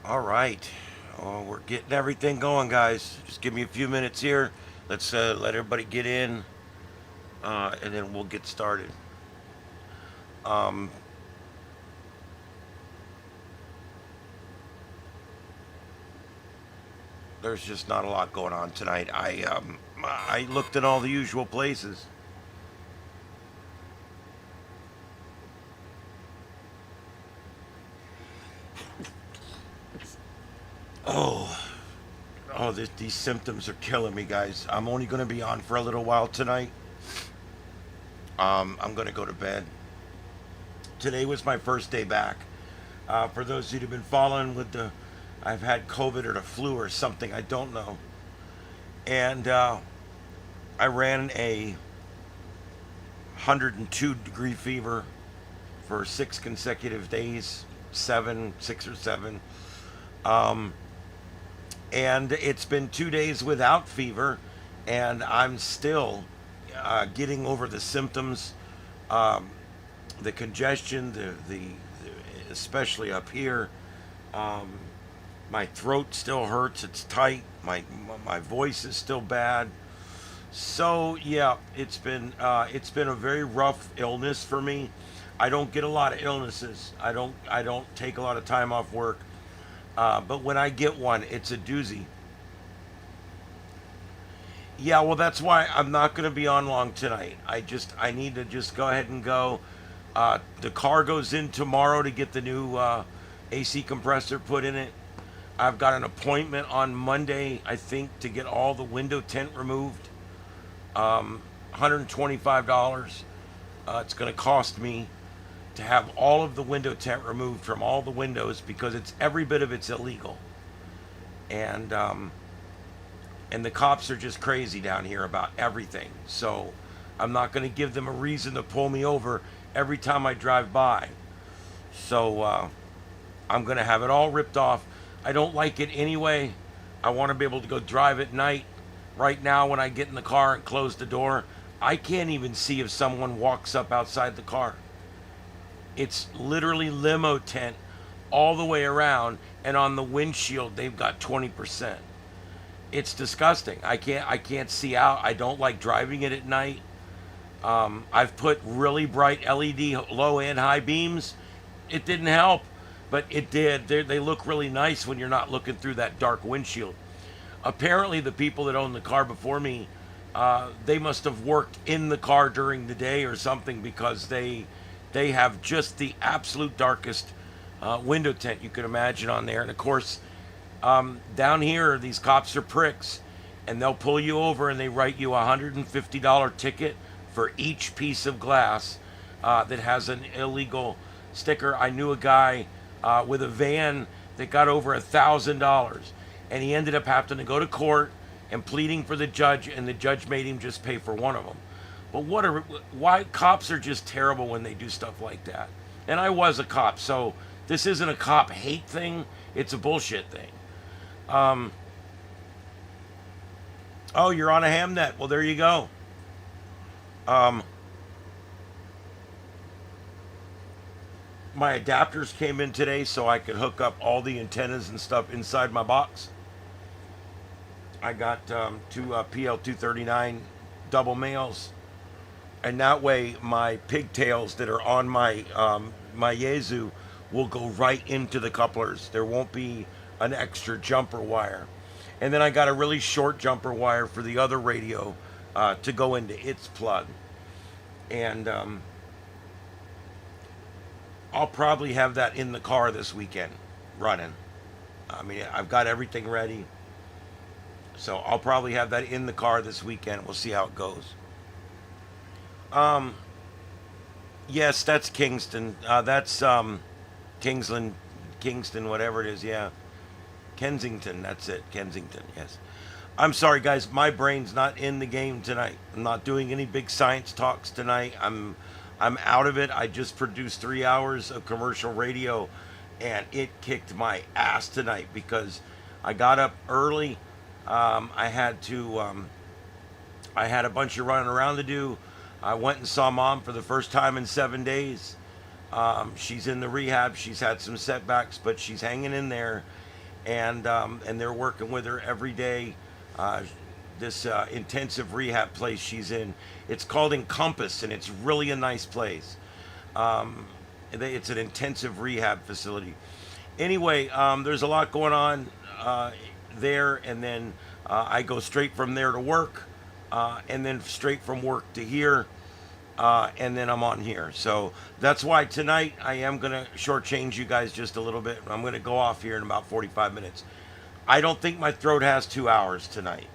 All right. Oh, we're getting everything going, guys. Just give me a few minutes here. Let's let everybody get in, and then we'll get started. Um, there's just not a lot going on tonight. I looked in all the usual places. Oh, these symptoms are killing me, guys. I'm only going to be on for a little while tonight. I'm going to go to bed. Today was my first day back. For those who've been following with I've had COVID or the flu or something, I don't know. And I ran a 102-degree fever for 6 consecutive days, 6 or 7. Um, and it's been 2 days without fever, and I'm still getting over the symptoms, um, the congestion, especially up here. Um, my throat still hurts; it's tight. My voice is still bad. So yeah, it's been a very rough illness for me. I don't get a lot of illnesses. I don't take a lot of time off work. But when I get one, it's a doozy. Yeah, well, that's why I'm not going to be on long tonight. I need to just go ahead and go. The car goes in tomorrow to get the new AC compressor put in it. I've got an appointment on Monday, I think, to get all the window tint removed. $125. It's going to cost me to have all of the window tint removed from all the windows because it's every bit of it's illegal. And and the cops are just crazy down here about everything. So I'm not going to give them a reason to pull me over every time I drive by. So I'm going to have it all ripped off. I don't like it anyway. I want to be able to go drive at night. Right now, when I get in the car and close the door, I can't even see if someone walks up outside the car. It's literally limo tent all the way around, and on the windshield they've got 20%. It's disgusting. I can't see out. I don't like driving it at night. I've put really bright LED low and high beams. It didn't help, but it did. They look really nice when you're not looking through that dark windshield. Apparently, the people that owned the car before me, they must have worked in the car during the day or something because they have just the absolute darkest window tint you could imagine on there. And of course, down here, these cops are pricks, and they'll pull you over and they write you a $150 ticket for each piece of glass that has an illegal sticker. I knew a guy with a van that got over $1,000, and he ended up having to go to court and pleading for the judge, and the judge made him just pay for one of them. But why cops are just terrible when they do stuff like that. And I was a cop, so this isn't a cop hate thing. It's a bullshit thing. Um, oh, you're on a ham net. Well, there you go. Um, my adapters came in today so I could hook up all the antennas and stuff inside my box. I got two PL239 double males, and that way my pigtails that are on my Yaesu will go right into the couplers. There won't be an extra jumper wire. And then I got a really short jumper wire for the other radio to go into its plug. And I'll probably have that in the car this weekend running. I mean, I've got everything ready. So I'll probably have that in the car this weekend. We'll see how it goes. Um, yes, that's Kingston. That's Kingsland, Kingston, whatever it is. Yeah, Kensington. That's it. Kensington. Yes. I'm sorry, guys. My brain's not in the game tonight. I'm not doing any big science talks tonight. I'm out of it. I just produced 3 hours of commercial radio, and it kicked my ass tonight because I got up early. I had to. I had a bunch of running around to do. I went and saw mom for the first time in 7 days. She's in the rehab. She's had some setbacks, but she's hanging in there. and they're working with her every day. Uh, this intensive rehab place she's in. It's called Encompass, and it's really a nice place. It's an intensive rehab facility. Anyway, there's a lot going on there, and then I go straight from there to work, and then straight from work to here, and then I'm on here. So that's why tonight I am gonna shortchange you guys just a little bit. I'm gonna go off here in about 45 minutes. I don't think my throat has 2 hours tonight.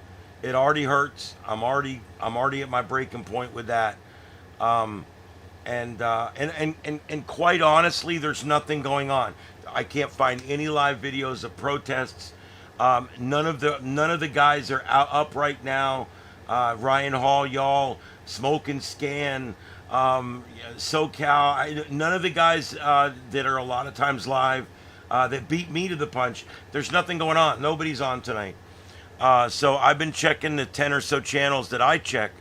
It already hurts. I'm already at my breaking point with that. And quite honestly, there's nothing going on. I can't find any live videos of protests. None of the guys are up right now. Ryan Hall, y'all, Smoke and Scan, SoCal. None of the guys that are a lot of times live that beat me to the punch. There's nothing going on. Nobody's on tonight. So I've been checking the 10 or so channels that I check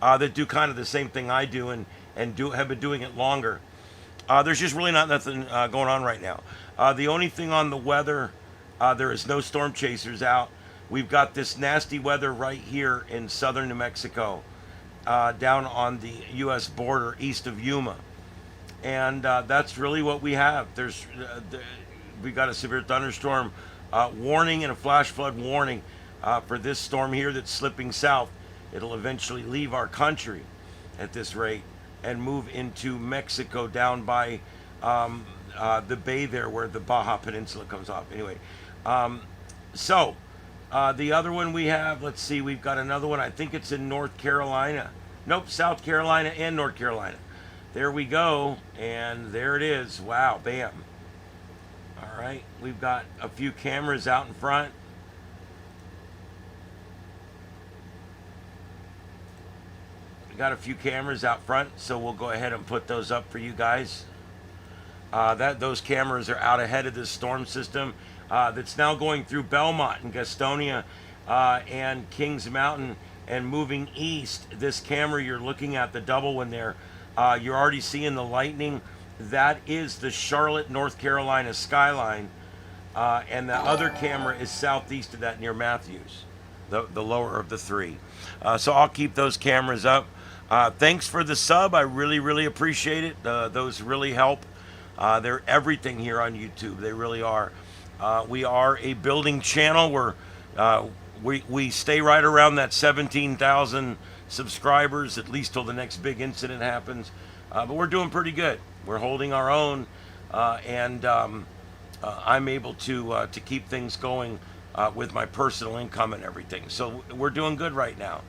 that do kind of the same thing I do and have been doing it longer. There's just really nothing going on right now. The only thing on the weather, there is no storm chasers out. We've got this nasty weather right here in southern New Mexico, down on the U.S. border east of Yuma. And that's really what we have. We got a severe thunderstorm warning and a flash flood warning for this storm here that's slipping south. It'll eventually leave our country at this rate and move into Mexico down by the bay there where the Baja Peninsula comes off. Anyway, the other one we have, let's see, we've got another one. I think it's in North Carolina. Nope, South Carolina and North Carolina. There we go, and there it is. Wow, bam. All right, we've got a few cameras out in front. Got a few cameras out front, so we'll go ahead and put those up for you guys. Those cameras are out ahead of this storm system that's now going through Belmont and Gastonia and Kings Mountain and moving east. This camera you're looking at, the double one there, you're already seeing the lightning. That is the Charlotte, North Carolina skyline, and the other camera is southeast of that near Matthews, the lower of the three. So I'll keep those cameras up. Thanks for the sub. I really appreciate it. Those really help. They're everything here on YouTube. They really are. We are a building channel where we stay right around that 17,000 subscribers, at least till the next big incident happens. But we're doing pretty good. We're holding our own, and I'm able to keep things going with my personal income and everything. So we're doing good right now.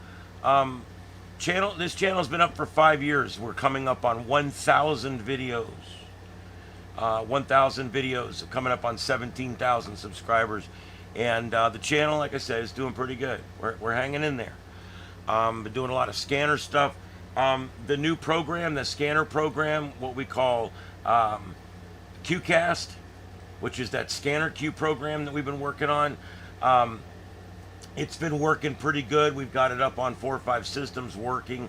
This channel's been up for 5 years. We're coming up on 1,000 videos. 1,000 videos, coming up on 17,000 subscribers, and the channel, like I said, is doing pretty good. We're hanging in there. Been doing a lot of scanner stuff. The new program, the scanner program, what we call QCast, which is that scanner Q program that we've been working on. It's been working pretty good. We've got it up on 4 or 5 systems working.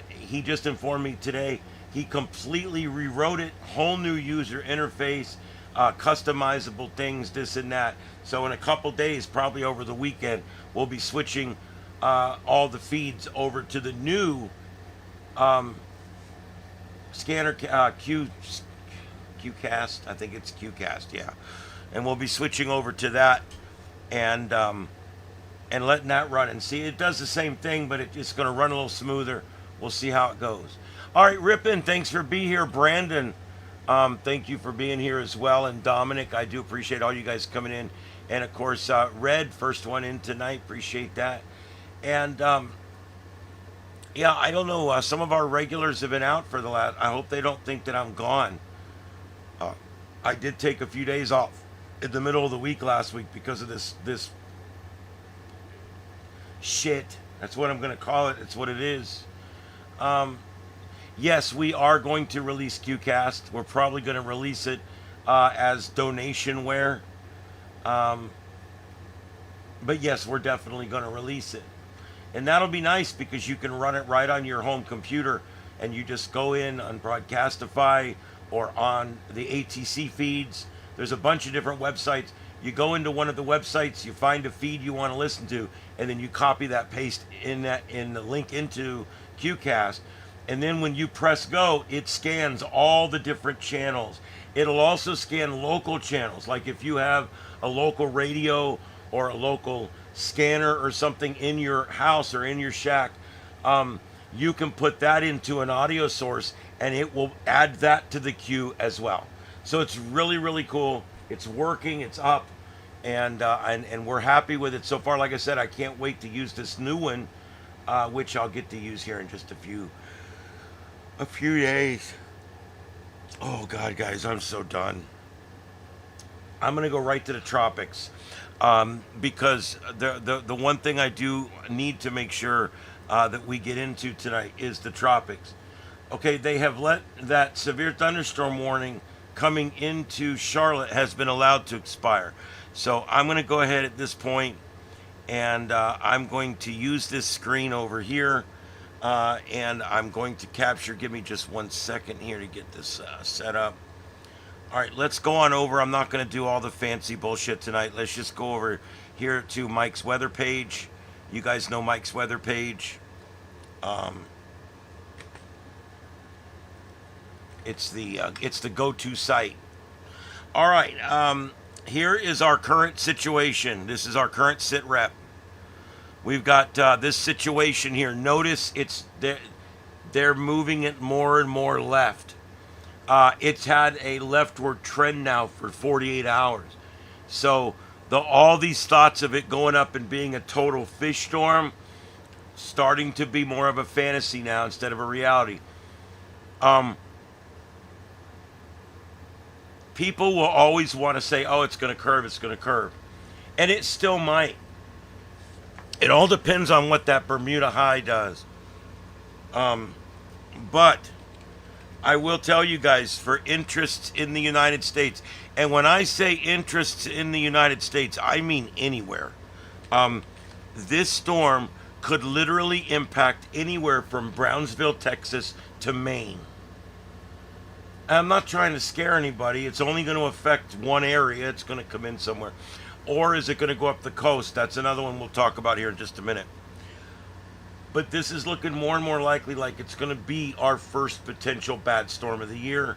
He just informed me today he completely rewrote it, whole new user interface, customizable things, this and that. So in a couple days, probably over the weekend, we'll be switching all the feeds over to the new scanner QCast. I think it's QCast, yeah. And we'll be switching over to that and letting that run. And see, it does the same thing, but it's going to run a little smoother. We'll see how it goes. All right, Rippin, thanks for being here. Brandon, thank you for being here as well. And Dominic, I do appreciate all you guys coming in. And of course, Red, first one in tonight. Appreciate that. And yeah, I don't know. Some of our regulars have been out for the last. I hope they don't think that I'm gone. I did take a few days off in the middle of the week last week because of this shit. That's what I'm going to call it. It's what it is. Yes, we are going to release QCast. We're probably going to release it as donationware. But yes, we're definitely going to release it. And that'll be nice because you can run it right on your home computer and you just go in on Broadcastify or on the ATC feeds. There's a bunch of different websites. You go into one of the websites, you find a feed you want to listen to, and then you copy that, paste in the link into QCast, and then when you press go, it scans all the different channels. It'll also scan local channels, like if you have a local radio or a local scanner or something in your house or in your shack, you can put that into an audio source and it will add that to the queue as well. So it's really, really cool. It's working, it's up, and we're happy with it so far. Like I said, I can't wait to use this new one, which I'll get to use here in just a few days. Oh God, guys, I'm so done. I'm gonna go right to the tropics, because the one thing I do need to make sure that we get into tonight is the tropics. Okay, they have let that severe thunderstorm warning coming into Charlotte has been allowed to expire. So I'm going to go ahead at this point, and I'm going to use this screen over here, and I'm going to capture. Give me just 1 second here to get this set up. All right, let's go on over. I'm not going to do all the fancy bullshit tonight. Let's just go over here to Mike's weather page. You guys know Mike's weather page. It's the go-to site. All right, here is our current situation. This is our current sit rep. We've got this situation here. Notice they're moving it more and more left. It's had a leftward trend now for 48 hours. So all these thoughts of it going up and being a total fish storm starting to be more of a fantasy now instead of a reality. People will always want to say, oh, it's going to curve, it's going to curve. And it still might. It all depends on what that Bermuda high does. But I will tell you guys, for interests in the United States, and when I say interests in the United States, I mean anywhere. This storm could literally impact anywhere from Brownsville, Texas to Maine. I'm not trying to scare anybody. It's only going to affect one area. It's going to come in somewhere. Or is it going to go up the coast? That's another one we'll talk about here in just a minute. But this is looking more and more likely like it's going to be our first potential bad storm of the year.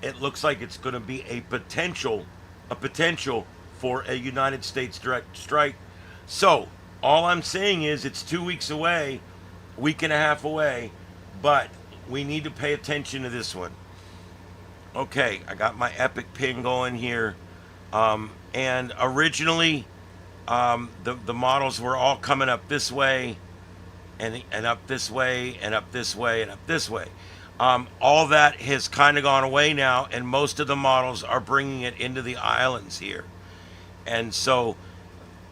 It looks like it's going to be a potential for a United States direct strike. So all I'm saying is it's 2 weeks away, week and a half away, but we need to pay attention to this one. Okay, I got my epic pin going here. And originally, the models were all coming up this way, and up this way, and up this way, and up this way. All that has kind of gone away now, and most of the models are bringing it into the islands here. And so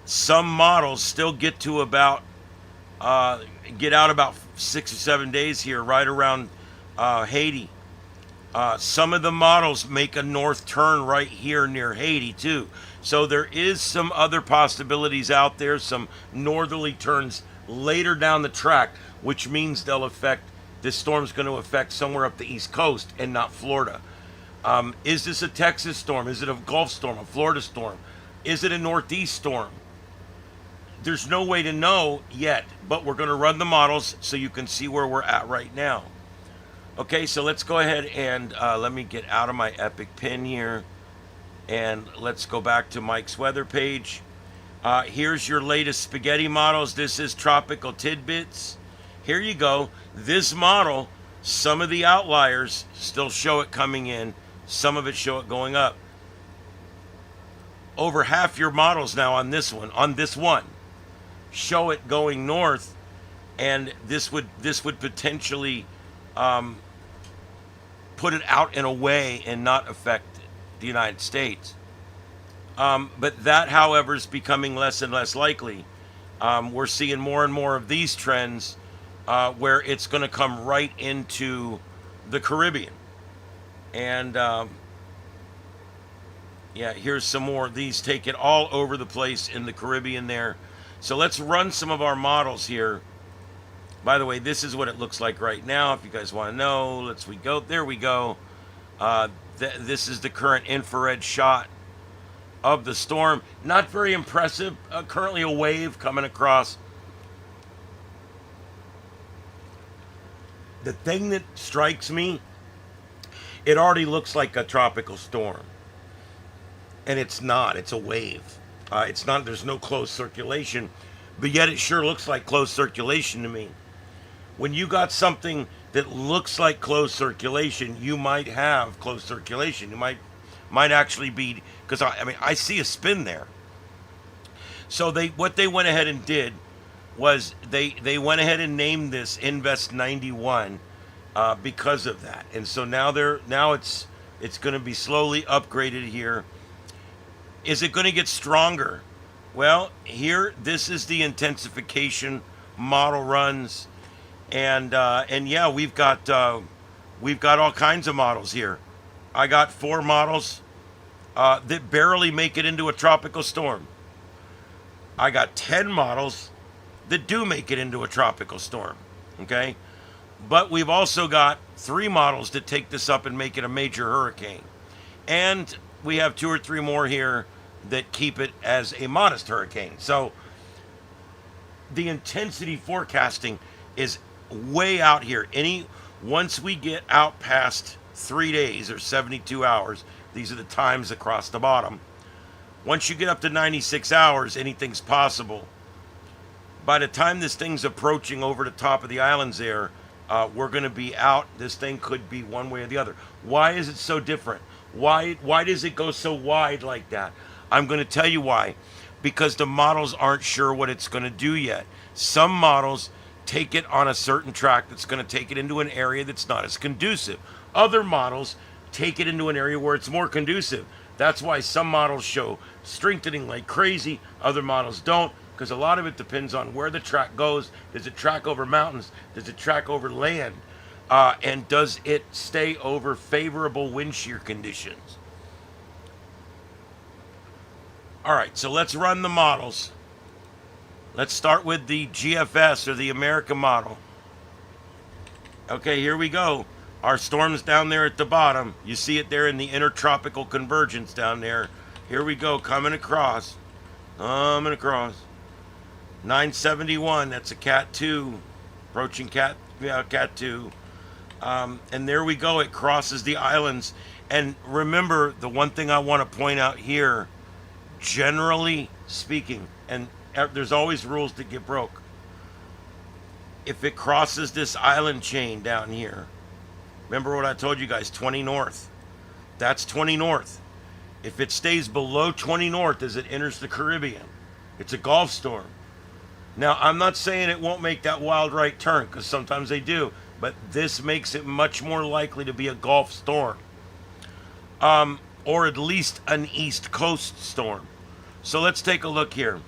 some models still get to about, get out about 6 or 7 days here, right around Haiti. Some of the models make a north turn right here near Haiti too. So there is some other possibilities out there, some northerly turns later down the track, which means this storm's going to affect somewhere up the East Coast and not Florida. Is this a Texas storm? Is it a Gulf storm, a Florida storm? Is it a Northeast storm? There's no way to know yet, but we're going to run the models so you can see where we're at right now. Okay, so let's go ahead and let me get out of my epic pin here, and let's go back to Mike's weather page. Here's your latest spaghetti models. This is Tropical Tidbits. Here you go. This model, some of the outliers still show it coming in. Some of it show it going up. Over half your models now on this one, show it going north, and this would potentially put it out in a way and not affect the United States. But that, however, is becoming less and less likely. We're seeing more and more of these trends where it's going to come right into the Caribbean. And yeah, here's some more of these. Take it all over the place in the Caribbean there. So let's run some of our models here. By the way, this is what it looks like right now. If you guys want to know, there we go. This is the current infrared shot. of the storm. Not very impressive. Currently a wave coming across. The thing that strikes me, it already looks like a tropical storm. And it's not. It's a wave. It's not. There's no closed circulation. But yet it sure looks like closed circulation to me. When you got something that looks like closed circulation, you might have closed circulation. You might actually be, because I mean I see a spin there. So what they went ahead and did was they went ahead and named this Invest 91 because of that. And so now it's going to be slowly upgraded here. Is it going to get stronger? Well, here this is the intensification model runs, and yeah, we've got all kinds of models here. I got 4 models that barely make it into a tropical storm. I got 10 models that do make it into a tropical storm. Okay, but we've also got 3 models that take this up and make it a major hurricane, and we have 2 or 3 more here that keep it as a modest hurricane. So the intensity forecasting is way out here. Once we get out past 3 days or 72 hours, these are the times across the bottom. Once you get up to 96 hours, anything's possible. By the time this thing's approaching over the top of the islands there, we're going to be out. This thing could be one way or the other. Why is it so different? Why does it go so wide like that? I'm going to tell you why. Because the models aren't sure what it's going to do yet. Some models take it on a certain track that's going to take it into an area that's not as conducive. Other models take it into an area where it's more conducive. That's why some models show strengthening like crazy, other models don't, because a lot of it depends on where the track goes. Does it track over mountains? Does it track over land? And does it stay over favorable wind shear conditions? All right, so let's run the models. Let's start with the GFS, or the American model. Okay, here we go. Our storm's down there at the bottom. You see it there in the intertropical convergence down there. Here we go, coming across. 971, that's a Cat 2. Approaching Cat 2. And there we go, it crosses the islands. And remember, the one thing I want to point out here, generally speaking, and there's always rules that get broke. If it crosses this island chain down here, remember what I told you guys, 20 north. That's 20 north. If it stays below 20 north as it enters the Caribbean, it's a Gulf storm. Now, I'm not saying it won't make that wild right turn, because sometimes they do, but this makes it much more likely to be a Gulf storm. Or at least an East Coast storm. So let's take a look here.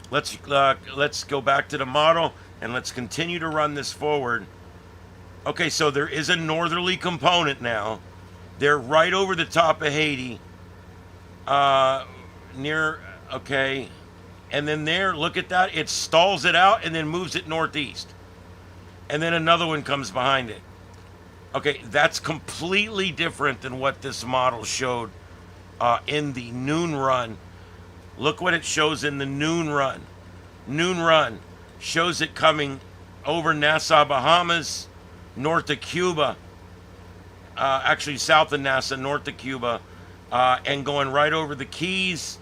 Let's go back to the model, and let's continue to run this forward. Okay, so there is a northerly component now. They're right over the top of Haiti. Okay. And then there, look at that. It stalls it out and then moves it northeast. And then another one comes behind it. Okay, that's completely different than what this model showed in the noon run. Look what it shows in the noon run. Noon run shows it coming over Nassau, Bahamas, north of Cuba, actually south of Nassau, north of Cuba, and going right over the Keys,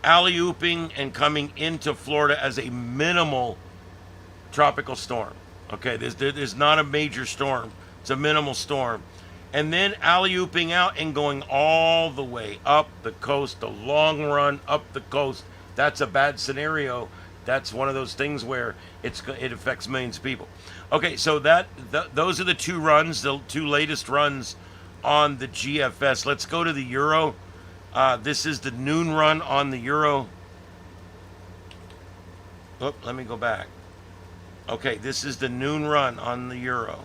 alley-ooping and coming into Florida as a minimal tropical storm. Okay, there's not a major storm. It's a minimal storm. And then alley-ooping out and going all the way up the coast, the long run up the coast. That's a bad scenario. That's one of those things where it affects millions of people. Okay, so those are the 2 runs, the 2 latest runs on the GFS. Let's go to the Euro. This is the noon run on the Euro. Oh, let me go back. Okay, this is the noon run on the Euro.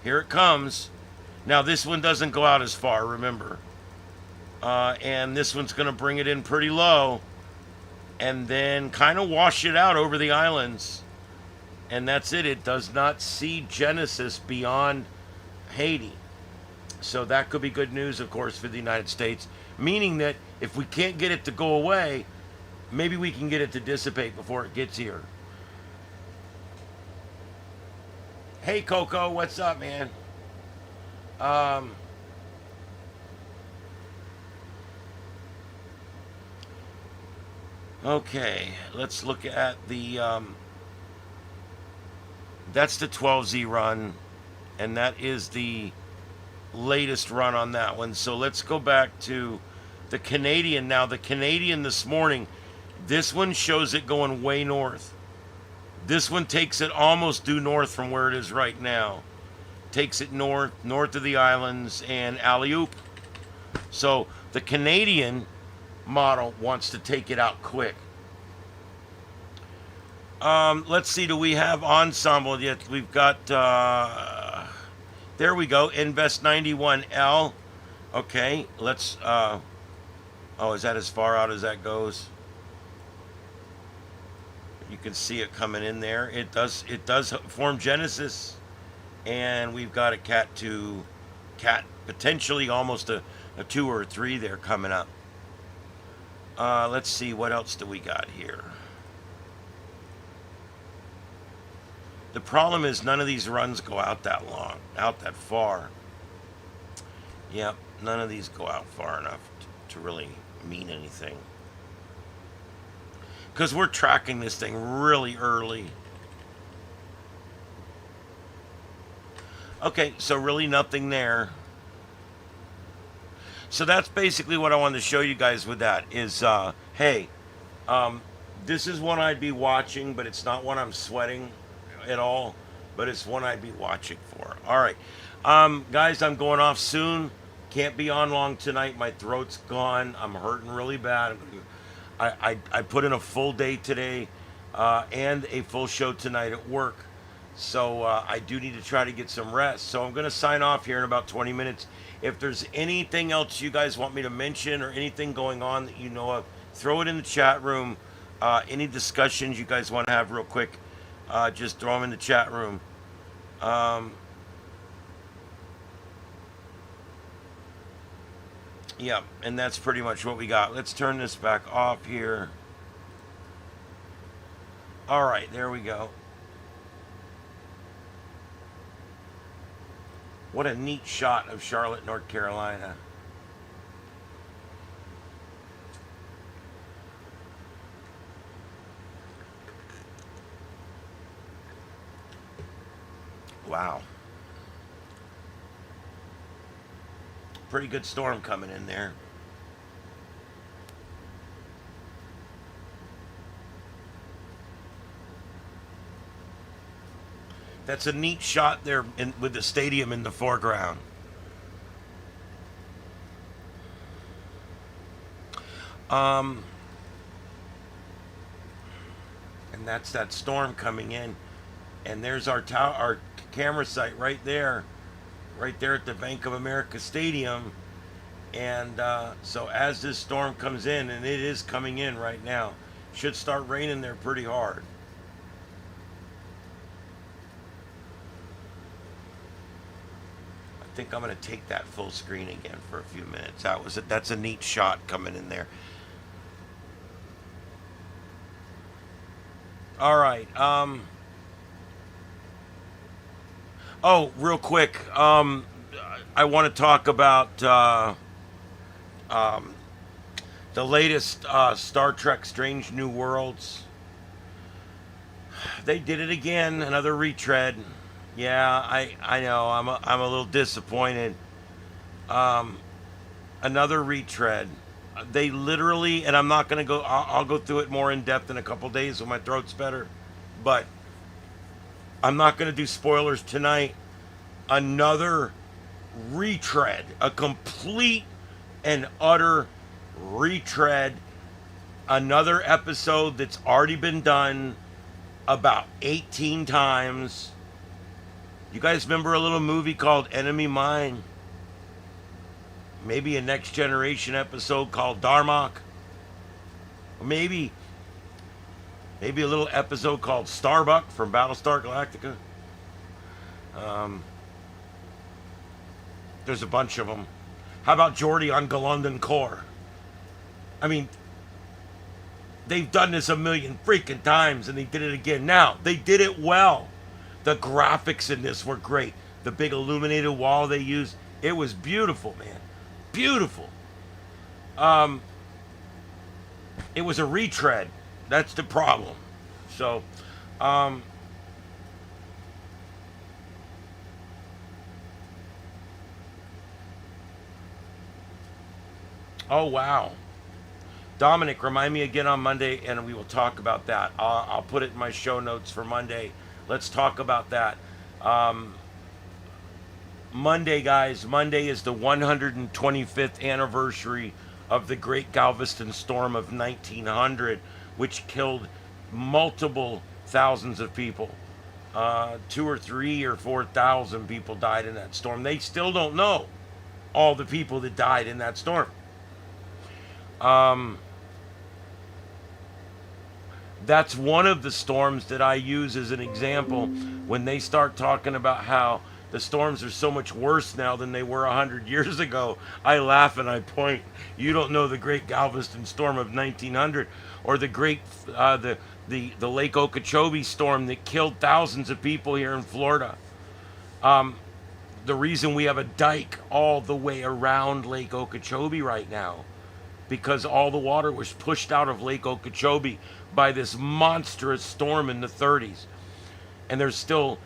Here it comes. Now, this one doesn't go out as far, remember. And this one's going to bring it in pretty low and then kind of wash it out over the islands. And that's it. It does not see Genesis beyond Haiti. So that could be good news, of course, for the United States, meaning that If we can't get it to go away, maybe we can get it to dissipate before it gets here. Hey, Coco, what's up, man? Um, okay, let's look at the. That's the 12Z run, and that is the latest run on that one. So let's go back to the Canadian now. The Canadian this morning, this one shows it going way north. This one takes it almost due north from where it is right now. Takes it north of the islands and alley-oop. So the Canadian model wants to take it out quick. Let's see, do we have ensemble yet? We've got, there we go, Invest 91L. Okay, let's, oh, is that as far out as that goes? You can see it coming in there. It does form Genesis. And we've got a cat potentially almost a 2 or a 3 there coming up. Let's see, what else do we got here? The problem is none of these runs go out that long, out that far. Yep, none of these go out far enough to really mean anything. Because we're tracking this thing really early. Okay, so really nothing there. So that's basically what I wanted to show you guys with that is, hey, this is one I'd be watching, but it's not one I'm sweating at all, but it's one I'd be watching for. All right, guys, I'm going off soon. Can't be on long tonight. My throat's gone. I'm hurting really bad. I put in a full day today and a full show tonight at work. So I do need to try to get some rest. So I'm going to sign off here in about 20 minutes. If there's anything else you guys want me to mention or anything going on that you know of, throw it in the chat room. Any discussions you guys want to have real quick, just throw them in the chat room. Yeah, and that's pretty much what we got. Let's turn this back off here. All right, there we go. What a neat shot of Charlotte, North Carolina. Wow. Pretty good storm coming in there. That's a neat shot there with the stadium in the foreground. And that's that storm coming in. And there's our camera site right there at the Bank of America Stadium. And so as this storm comes in, and it is coming in right now, should start raining there pretty hard. I think I'm going to take that full screen again for a few minutes. That's a neat shot coming in there. All right. Oh, real quick. I want to talk about the latest Star Trek Strange New Worlds. They did it again. Another retread. Yeah, I know. I'm a little disappointed. Another retread. They literally, and I'm not going to go, I'll go through it more in depth in a couple days when my throat's better. But I'm not going to do spoilers tonight. Another retread. A complete and utter retread. Another episode that's already been done about 18 times. You guys remember a little movie called Enemy Mine? Maybe a Next Generation episode called Darmok? Or maybe a little episode called Starbuck from Battlestar Galactica? There's a bunch of them. How about Geordi on Galundon Core? I mean, they've done this a million freaking times, and they did it again. Now, they did it well. The graphics in this were great. The big illuminated wall they used, it was beautiful, man. Beautiful. It was a retread. That's the problem. So, oh, wow. Dominic, remind me again on Monday, and we will talk about that. I'll put it in my show notes for Monday. Let's talk about that. Monday, guys. Monday is the 125th anniversary of the Great Galveston Storm of 1900, which killed multiple thousands of people. 2 or 3 or 4,000 people died in that storm. They still don't know all the people that died in that storm. That's one of the storms that I use as an example when they start talking about how the storms are so much worse now than they were 100 years ago. I laugh and I point. You don't know the Great Galveston Storm of 1900, or the great the Lake Okeechobee storm that killed thousands of people here in Florida. The reason we have a dike all the way around Lake Okeechobee right now, because all the water was pushed out of Lake Okeechobee by this monstrous storm in the 30s. And there's still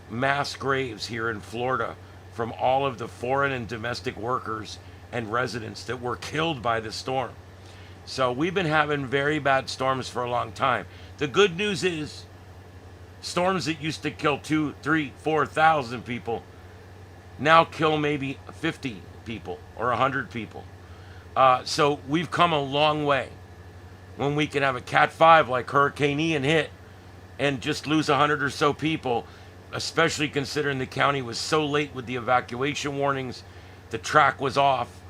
mass graves here in Florida from all of the foreign and domestic workers and residents that were killed by the storm. So we've been having very bad storms for a long time. The good news is storms that used to kill 2, 3, 4,000 people now kill maybe 50 people or 100 people. So we've come a long way when we can have a Cat 5 like Hurricane Ian hit and just lose 100 or so people, especially considering the county was so late with the evacuation warnings. The track was off.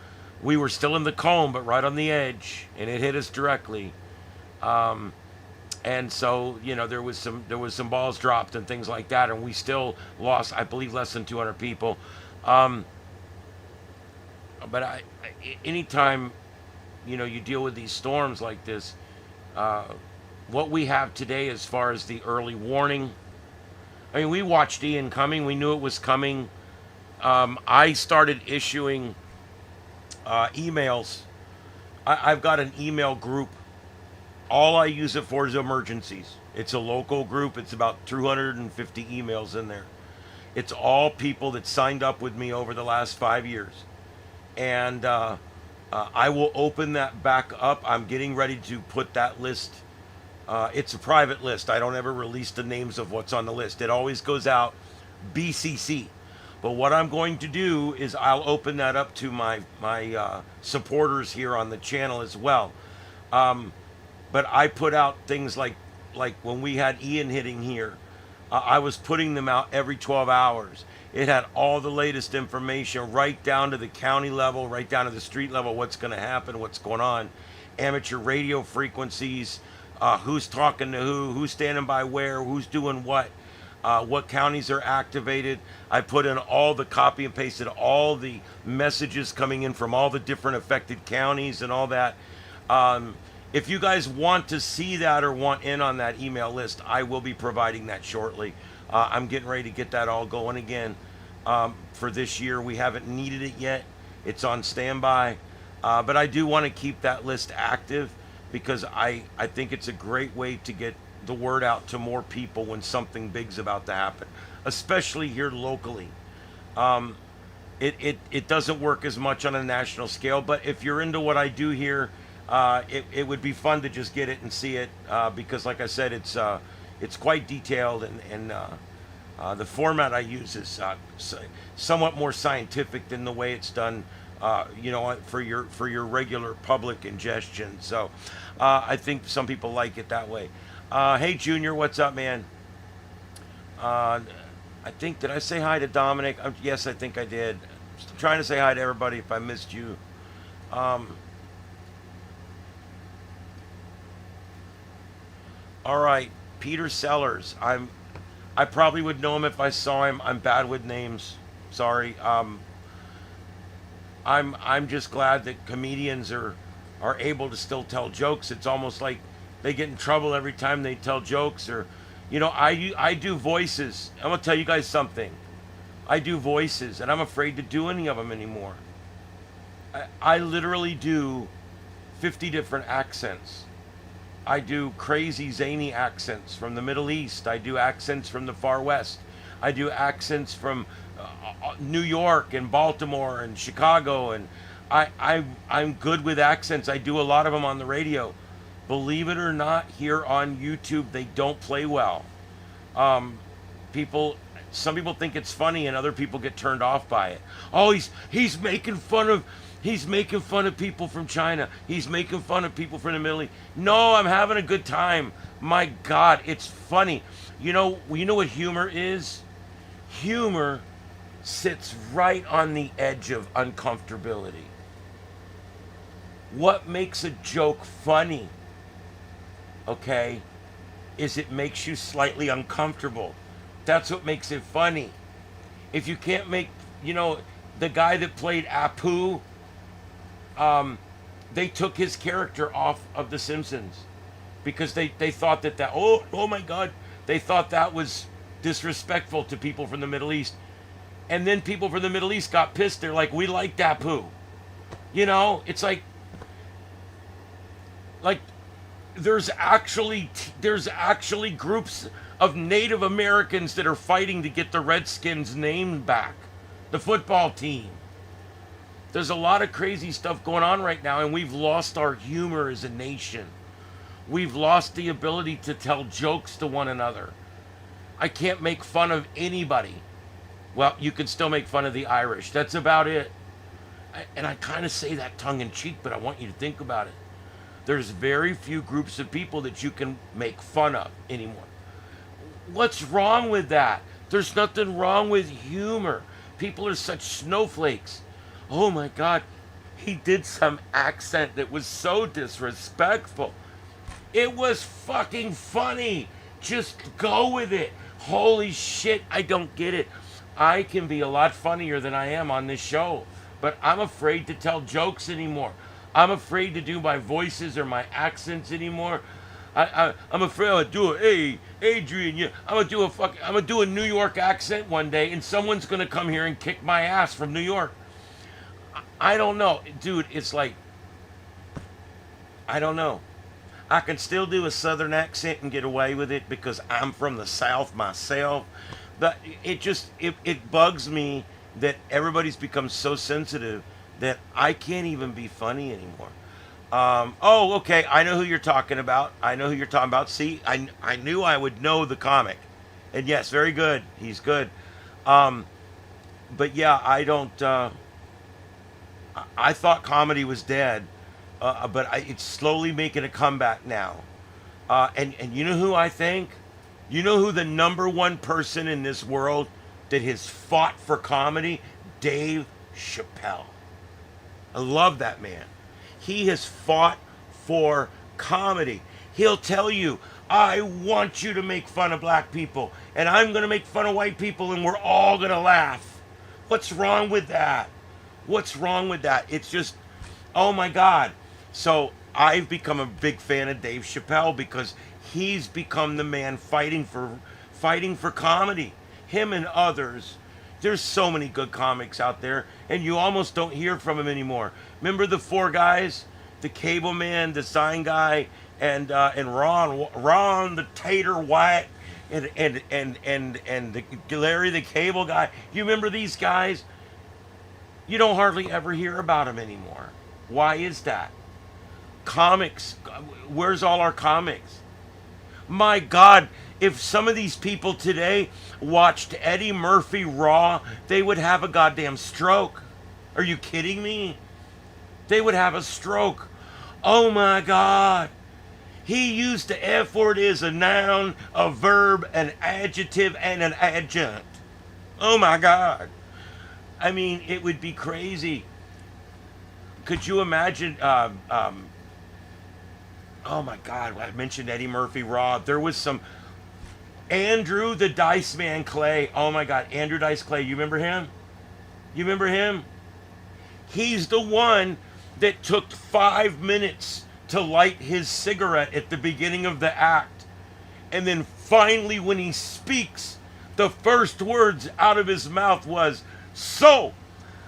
We were still in the cone, but right on the edge, and it hit us directly. And so, you know, there was some balls dropped and things like that, and we still lost, I believe, less than 200 people. But anytime, you know, you deal with these storms like this, what we have today as far as the early warning, I mean, we watched Ian coming. We knew it was coming. I started issuing emails. I've got an email group. All I use it for is emergencies. It's a local group. It's about 250 emails in there. It's all people that signed up with me over the last 5 years. And I will open that back up. I'm getting ready to put that list. It's a private list. I don't ever release the names of what's on the list. It always goes out BCC. But what I'm going to do is I'll open that up to my supporters here on the channel as well. But I put out things like when we had Ian hitting here, I was putting them out every 12 hours. It had all the latest information right down to the county level, right down to the street level, what's going to happen, what's going on, amateur radio frequencies, who's talking to who's standing by where, who's doing what counties are activated. I put in all the copy and pasted all the messages coming in from all the different affected counties and all that. If you guys want to see that or want in on that email list, I will be providing that shortly. I'm getting ready to get that all going again for this year. We haven't needed it yet. It's on standby. But I do want to keep that list active because I think it's a great way to get the word out to more people when something big's about to happen, especially here locally. It doesn't work as much on a national scale, but if you're into what I do here, it would be fun to just get it and see it because, like I said, it's quite detailed, and the format I use is somewhat more scientific than the way it's done, for your regular public ingestion. So I think some people like it that way. Hey, Junior, what's up, man? I think, did I say hi to Dominic? Yes, I think I did. Just trying to say hi to everybody if I missed you. All right, Peter Sellers. I probably would know him if I saw him. I'm bad with names. Sorry. I'm just glad that comedians are are able to still tell jokes. It's almost like they get in trouble every time they tell jokes. Or, I do voices. I'm gonna tell you guys something. I do voices, and I'm afraid to do any of them anymore. I literally do 50 different accents. I do crazy zany accents from the Middle East. I do accents from the Far West. I do accents from New York and Baltimore and Chicago, and I'm good with accents. I do a lot of them on the radio. Believe it or not, here on YouTube, they don't play well. Some people think it's funny, and other people get turned off by it. Oh, he's making fun of people from China. He's making fun of people from the Middle East. No, I'm having a good time. My God, it's funny. You know what humor is? Humor sits right on the edge of uncomfortability. What makes a joke funny, okay, is it makes you slightly uncomfortable. That's what makes it funny. If you can't make, the guy that played Apu, they took his character off of The Simpsons because they thought that oh my God, they thought that was disrespectful to people from the Middle East. And then people from the Middle East got pissed. They're like, we like Apu. It's like there's actually groups of Native Americans that are fighting to get the Redskins' name back, the football team. There's a lot of crazy stuff going on right now, and we've lost our humor as a nation. We've lost the ability to tell jokes to one another. I can't make fun of anybody. Well, you can still make fun of the Irish. That's about it. And I kind of say that tongue-in-cheek, but I want you to think about it. There's very few groups of people that you can make fun of anymore. What's wrong with that? There's nothing wrong with humor. People are such snowflakes. Oh my God, he did some accent that was so disrespectful. It was fucking funny. Just go with it. Holy shit, I don't get it. I can be a lot funnier than I am on this show, but I'm afraid to tell jokes anymore. I'm afraid to do my voices or my accents anymore. I'm afraid I'll do it. Hey, Adrian, yeah, I'm gonna do a New York accent one day, and someone's gonna come here and kick my ass from New York. I don't know, dude. It's like, I don't know. I can still do a Southern accent and get away with it because I'm from the South myself. But it bugs me that everybody's become so sensitive that I can't even be funny anymore. Oh, okay. I know who you're talking about. See, I knew I would know the comic. And yes, very good. He's good. But yeah, I don't... I thought comedy was dead. But it's slowly making a comeback now. And you know who I think? You know who the number one person in this world that has fought for comedy? Dave Chappelle. I love that man. He has fought for comedy. He'll tell you, I want you to make fun of black people, and I'm going to make fun of white people, and we're all going to laugh. What's wrong with that? What's wrong with that? It's just, oh my God. So I've become a big fan of Dave Chappelle because he's become the man fighting for comedy. Him and others. There's so many good comics out there, and you almost don't hear from them anymore. Remember the four guys? The Cable Man, the Sign Guy, and Ron the Tater White, and the Larry the Cable Guy. You remember these guys? You don't hardly ever hear about them anymore. Why is that? Comics. Where's all our comics? My God, if some of these people today watched Eddie Murphy Raw, they would have a goddamn stroke. Are you kidding me? They would have a stroke. Oh my God. He used the F word as a noun, a verb, an adjective, and an adjunct. Oh my God. I mean, it would be crazy. Could you imagine, oh my God, I mentioned Eddie Murphy Raw. There was some, Andrew the Dice Man Clay. Oh my God, Andrew Dice Clay. You remember him? You remember him? He's the one that took 5 minutes to light his cigarette at the beginning of the act. And then finally, when he speaks, the first words out of his mouth was, "So,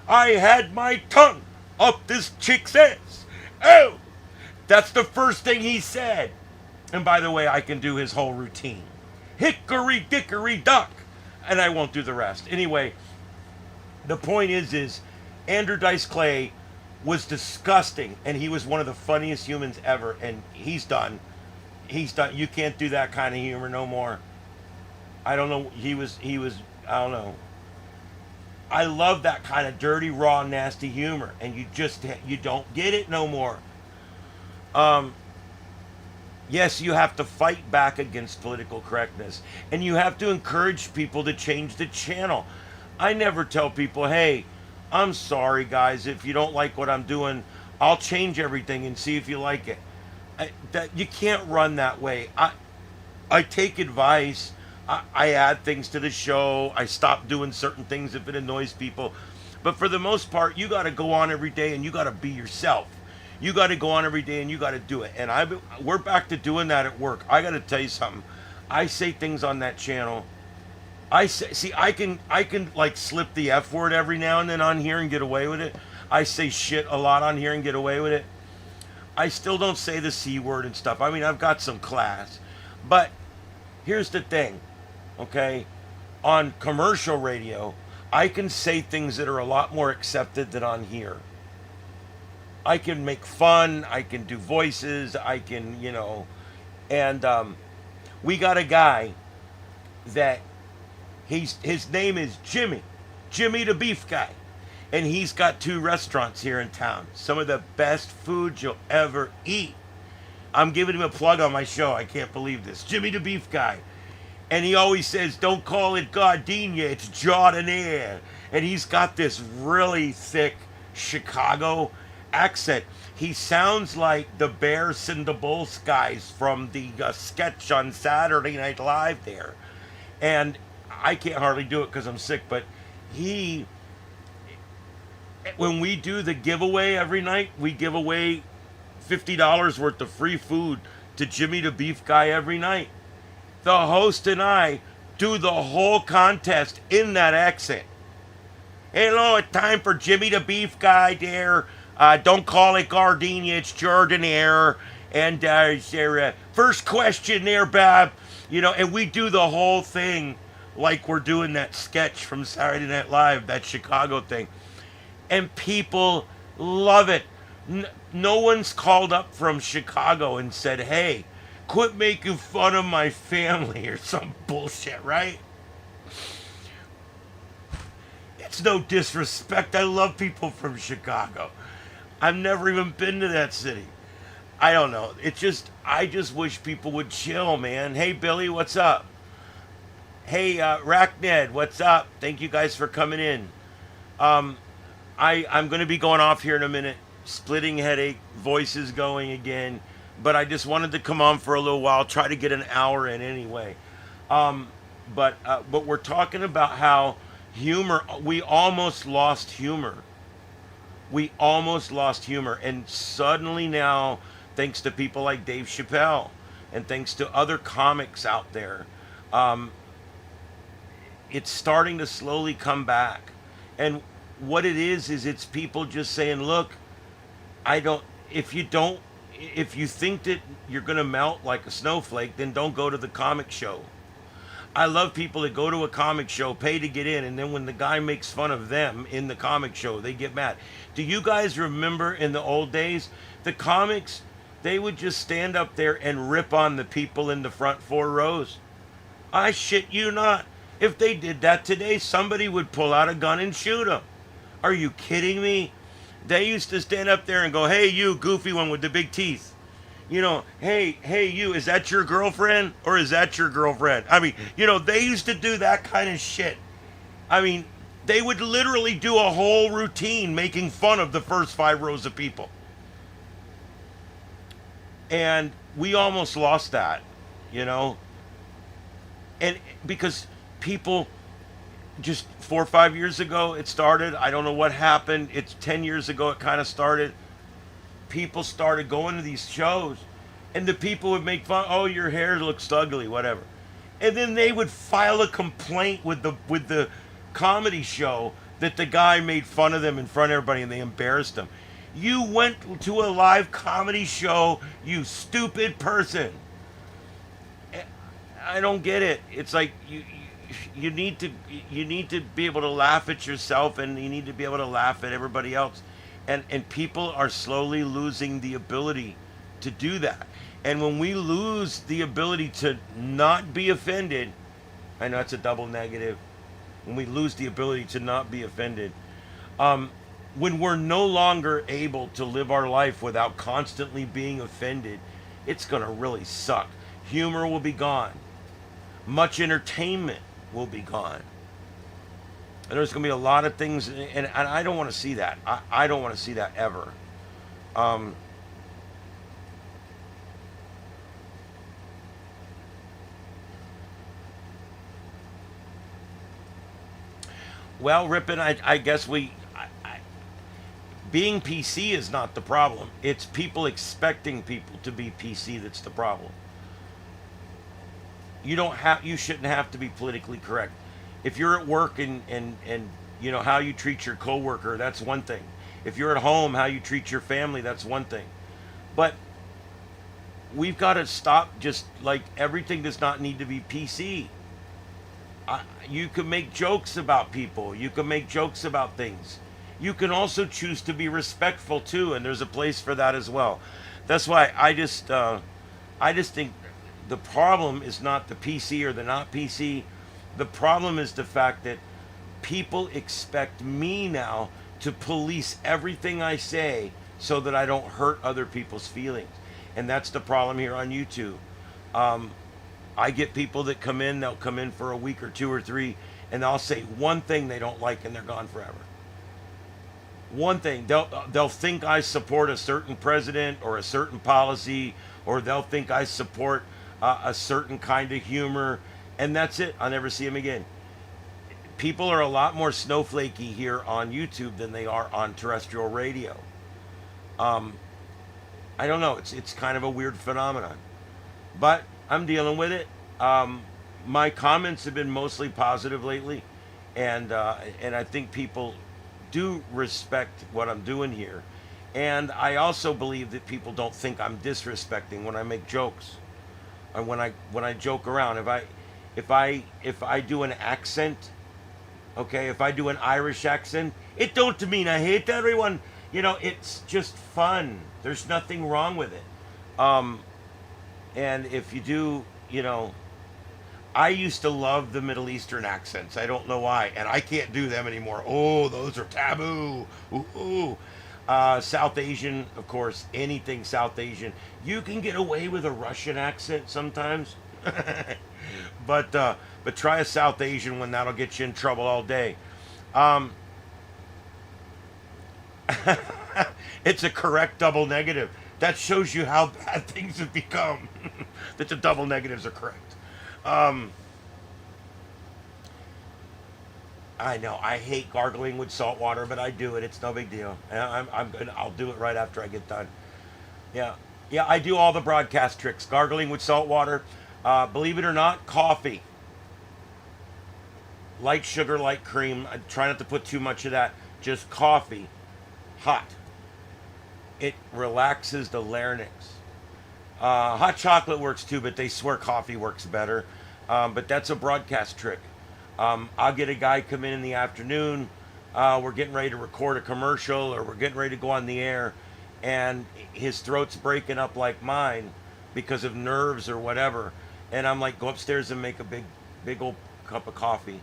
I had my tongue up this chick's ass. Oh!" That's the first thing he said. And by the way, I can do his whole routine. Hickory dickory dock. And I won't do the rest. Anyway, the point is Andrew Dice Clay was disgusting, and he was one of the funniest humans ever, and he's done. He's done. You can't do that kind of humor no more. I don't know. He was, I don't know. I love that kind of dirty, raw, nasty humor, and you don't get it no more. Yes, you have to fight back against political correctness, and you have to encourage people to change the channel. I never tell people, "Hey, I'm sorry, guys, if you don't like what I'm doing, I'll change everything and see if you like it." That you can't run that way. I take advice. I add things to the show. I stop doing certain things if it annoys people. But for the most part, you got to go on every day and you got to be yourself. You got to go on every day and you got to do it. And we're back to doing that at work. I got to tell you something. I say things on that channel. I can like slip the F word every now and then on here and get away with it. I say shit a lot on here and get away with it. I still don't say the C word and stuff. I mean, I've got some class. But here's the thing, okay? On commercial radio, I can say things that are a lot more accepted than on here. I can make fun. I can do voices. I can, and we got a guy that his name is Jimmy the Beef Guy. And he's got 2 restaurants here in town. Some of the best food you'll ever eat. I'm giving him a plug on my show. I can't believe this. Jimmy the Beef Guy. And he always says, "Don't call it gardenia, it's jardiniere." And he's got this really thick Chicago accent. He sounds like the Bears and the Bulls guys from the sketch on Saturday Night Live there. And I can't hardly do it because I'm sick, but when we do the giveaway every night, we give away $50 worth of free food to Jimmy the Beef Guy every night. The host and I do the whole contest in that accent. "Hello, it's time for Jimmy the Beef Guy there. Don't call it gardenia, it's jardiniere. And first question there, Bob." And we do the whole thing like we're doing that sketch from Saturday Night Live, that Chicago thing. And people love it. No one's called up from Chicago and said, "Hey, quit making fun of my family," or some bullshit, right? It's no disrespect. I love people from Chicago. I've never even been to that city. I don't know. I just wish people would chill, man. Hey, Billy, what's up? Hey, Rackned, what's up? Thank you guys for coming in. I'm going to be going off here in a minute. Splitting headache, voices going again. But I just wanted to come on for a little while, try to get an hour in anyway. But we're talking about how humor, we almost lost humor. We almost lost humor. And suddenly now, thanks to people like Dave Chappelle and thanks to other comics out there, it's starting to slowly come back. And what it is it's people just saying, "Look, if you think that you're going to melt like a snowflake, then don't go to the comic show." I love people that go to a comic show, pay to get in, and then when the guy makes fun of them in the comic show, they get mad. Do you guys remember in the old days, the comics, they would just stand up there and rip on the people in the front 4 rows? I shit you not. If they did that today, somebody would pull out a gun and shoot them. Are you kidding me? They used to stand up there and go, "Hey, you goofy one with the big teeth. Hey, you, is that your girlfriend or is that your girlfriend?" I mean, they used to do that kind of shit. I mean, they would literally do a whole routine making fun of the first 5 rows of people. And we almost lost that, And because people, just 4 or 5 years ago it started. I don't know what happened. It's 10 years ago it kind of started. people started going to these shows, and the people would make fun. Oh, your hair looks ugly, whatever, and then they would file a complaint with the comedy show that the guy made fun of them in front of everybody and they embarrassed him. You went to a live comedy show, you stupid person. I don't get it. It's like you need to be able to laugh at yourself, and you need to be able to laugh at everybody else. And people are slowly losing the ability to do that. And when we lose the ability to not be offended, I know it's a double negative. When we lose the ability to not be offended, when we're no longer able to live our life without constantly being offended, it's going to really suck. Humor will be gone. Much entertainment will be gone. And there's going to be a lot of things, and I don't want to see that. I don't want to see that ever. Well, Rippin, I guess being PC is not the problem. It's people expecting people to be PC that's the problem. You shouldn't have to be politically correct. If you're at work and you know how you treat your coworker, that's one thing. If you're at home, how you treat your family, that's one thing. But we've got to stop just like everything does not need to be PC. You can make jokes about people. You can make jokes about things. You can also choose to be respectful too, and there's a place for that as well. That's why I just think the problem is not the PC or the not PC. The problem is the fact that people expect me now to police everything I say so that I don't hurt other people's feelings. And that's the problem here on YouTube. I get people that come in, they'll come in for a week or two or three, and I'll say one thing they don't like and they're gone forever. One thing, they'll think I support a certain president or a certain policy, or they'll think I support a certain kind of humor, and that's it. I'll never see them again. People are a lot more snowflakey here on YouTube than they are on terrestrial radio. I don't know. It's kind of a weird phenomenon, but I'm dealing with it. My comments have been mostly positive lately, and I think people do respect what I'm doing here. And I also believe that people don't think I'm disrespecting when I make jokes, or when I joke around. If I do an accent, okay, if I do an Irish accent, it don't mean I hate everyone. You know, it's just fun. There's nothing wrong with it. And if you do, you know, I used to love the Middle Eastern accents. I don't know why, and I can't do them anymore. Oh, those are taboo. Ooh. South Asian, of course, anything South Asian. You can get away with a Russian accent sometimes, but try a South Asian one. That'll get you in trouble all day. It's a correct double negative. That shows you how bad things have become. That the double negatives are correct. I know I hate gargling with salt water, but I do it. It's no big deal. I'm good. I'll do it right after I get done. Yeah. I do all the broadcast tricks. Gargling with salt water. Believe it or not, coffee. Light sugar, light cream. I try not to put too much of that. Just coffee, hot. It relaxes the larynx. Hot chocolate works too, but they swear coffee works better. But that's a broadcast trick. I'll get a guy come in the afternoon. We're getting ready to record a commercial, or we're getting ready to go on the air, and his throat's breaking up like mine because of nerves or whatever. And I'm like, go upstairs and make a big old cup of coffee.